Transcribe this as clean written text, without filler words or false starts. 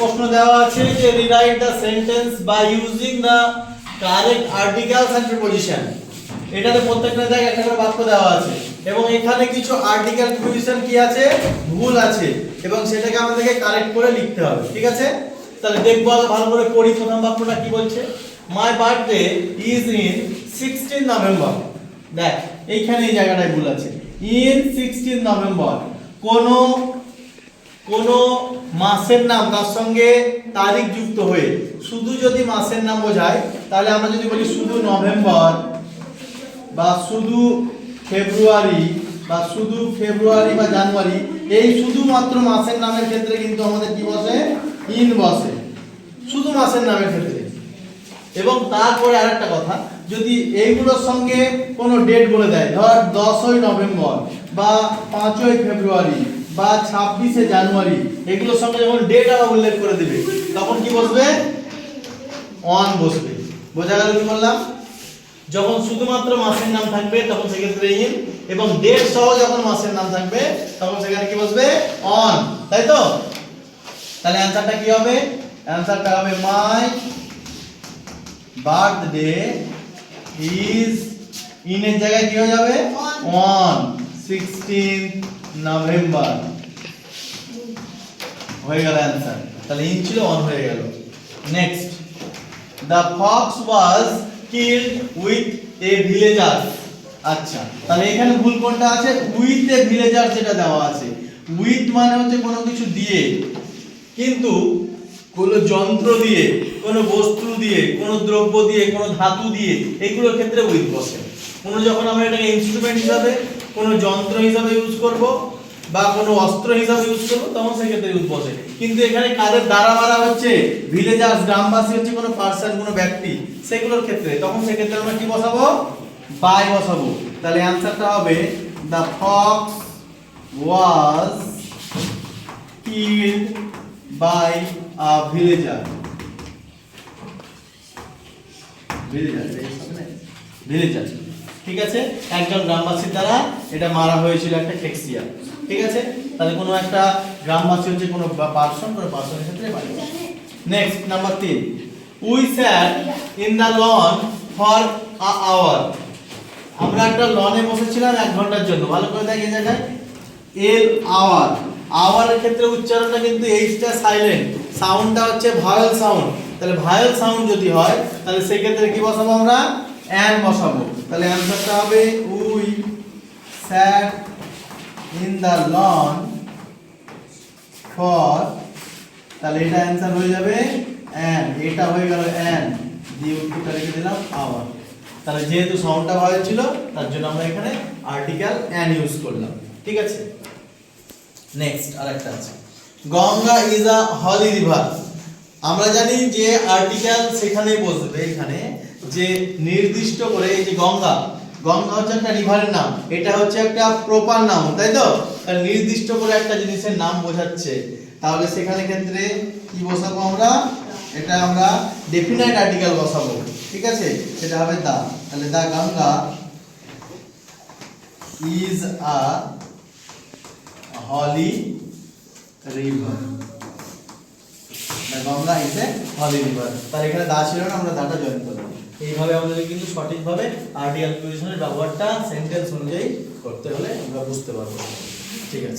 প্রশ্ন দেওয়া আছে যে rewrite the sentence by using the correct articles and preposition. এটাতে প্রত্যেকটা জায়গায় একটা করে বাক্য দেওয়া আছে এবং এখানে কিছু আর্টিকেল প্রিপোজিশন কি আছে, ভুল আছে এবং সেটাকে আমাদেরকে কারেক্ট করে লিখতে হবে। ঠিক আছে, তাহলে দেখবো ভালো করে পড়ি। প্রথম বাক্যটা কি বলছে, my birthday is in 16 November. দেখ এইখানে এই জায়গাটায় ভুল আছে, ইন 16 নভেম্বর। কোন মাসের নাম তার সঙ্গে তারিখ যুক্ত হয়ে শুধু যদি মাসের নাম বোঝায়, তাহলে আমরা যদি বলি শুধু নভেম্বর বা শুধু ফেব্রুয়ারি বা শুধু ফেব্রুয়ারি বা জানুয়ারি, এই শুধুমাত্র মাসের নামের ক্ষেত্রে কিন্তু আমাদের কি বসে, ইন বসে, শুধু মাসের নামের ক্ষেত্রে। এবং তারপরে আরেকটা কথা, যদি এইগুলোর সঙ্গে কোনো ডেট বলে দেয়, ধর 10ই নভেম্বর বা 5ই ফেব্রুয়ারি বা 26শে জানুয়ারি, এগুলোর সঙ্গে যখন ডেট আবার উল্লেখ করে দেবে, তখন কি বসবে, অন বসবে। বোঝা গেল কি বললাম? যখন শুধুমাত্র মাসের নাম থাকবে তখন সেক্ষেত্রে ইন, এবং ডেট সহ যখন মাসের নাম থাকবে তখন সেখানে কি বসবে, অন। তাই তো? তাহলে অ্যানসারটা কি হবে? অ্যানসারটা হবে মাই বার্থডে ইজ, ইন এর জায়গায় কি হয়ে যাবে, অন 16 নভেম্বর। হয়ে গেল অ্যানসার। তাহলে ইন ছিল, অন হয়ে গেল। Next, the fox was killed with a villager. আচ্ছা, তাহলে এখানে ভুল কোনটা আছে, উইথ এ ভিলেজার যেটা দেওয়া আছে। উইথ মানে হচ্ছে কোনো কিছু দিয়ে, কিন্তু কোনো যন্ত্র দিয়ে, কোনো বস্তু দিয়ে, কোনো দ্রব্য দিয়ে, কোনো ধাতু দিয়ে, এগুলোর ক্ষেত্রে উইথ বসে। কোনো যখন আমরা এটাকে ইনস্ট্রুমেন্ট হিসাবে, কোনো যন্ত্র হিসাবে ইউজ করব বা কোনো অস্ত্র হিসাবে ইউজ করব, তখন সেক্ষেত্রে ইউজ বসে। কিন্তু এখানে কাদের দ্বারা মারা হচ্ছে, ভিলেজার্স, গ্রামবাসী হচ্ছে কোনো পার্সন, কোনো ব্যক্তি, সেগুলোর ক্ষেত্রে, তখন সেক্ষেত্রে আমরা কি বসাবো, বাই বসাবো। তাহলে অ্যানসারটা হবে the fox was killed by a villager. Villager, ঠিক আছে, একজন গ্রামবাসীর দ্বারা এটা মারা হয়েছিল, একটা টেক্সিয়া। ঠিক আছে, তাহলে কোনো একটা গ্রামবাসী হচ্ছে কোনো পার্সন, কোনো পার্সনের ক্ষেত্রে বাড়ি। Next, number 3, we sat in the lawn for a hour. আমরা একটা লনে বসেছিলাম 1 ঘন্টার জন্য। ভালো করে দেখ এই জায়গায় এল, আওয়ার। আওয়ারের ক্ষেত্রে উচ্চারণটা কিন্তু এইচটা সাইলেন্ট, সাউন্ডটা হচ্ছে ভায়েল সাউন্ড। তাহলে ভায়েল সাউন্ড যদি হয়, তাহলে সেই ক্ষেত্রে কি বসাবো আমরা, অ্যান বসাবো। তাহলে অ্যানসারটা হবে we sat in the lawn for, তাহলে এটা অ্যানসার হয়ে যাবে অ্যান, এটা হয়ে গেল অ্যান, দিয়ে উত্তরটা লিখে দিলাম আওয়ার। তাহলে যেহেতু সাউন্ডটা ভায়েল ছিল, তার জন্য আমরা এখানে আর্টিকেল অ্যান ইউজ করলাম। ঠিক আছে, নেক্সট আরেকটা আছে, Ganga is a holy river. আমরা জানি যে আর্টিকেল সেখানে বসবে, এখানে যে নির্দিষ্ট করে, এই যে গঙ্গা, গঙ্গা হচ্ছে একটা রিভারের নাম, এটা হচ্ছে একটা প্রপার নাম, তাই তো? তাহলে নির্দিষ্ট করে একটা জিনিসের নাম বোঝাচ্ছে, তাহলে সেখানে ক্ষেত্রে কি বসাবো আমরা, এটা আমরা ডেফিনাইট আর্টিকেল বসাবো। ঠিক আছে, সেটা হবে দা। তাহলে the Ganga is a holy river. Ganga is a holy river. তার এখানে দা ছিল না, আমরা দাটা জয়েন করলাম। এইভাবে আমাদের কিন্তু সঠিকভাবে আর্টিকেল প্রিপোজিশনের ব্যবহারটা সেন্টেন্স অনুযায়ী করতে হলে আমরা বুঝতে পারবো। ঠিক আছে।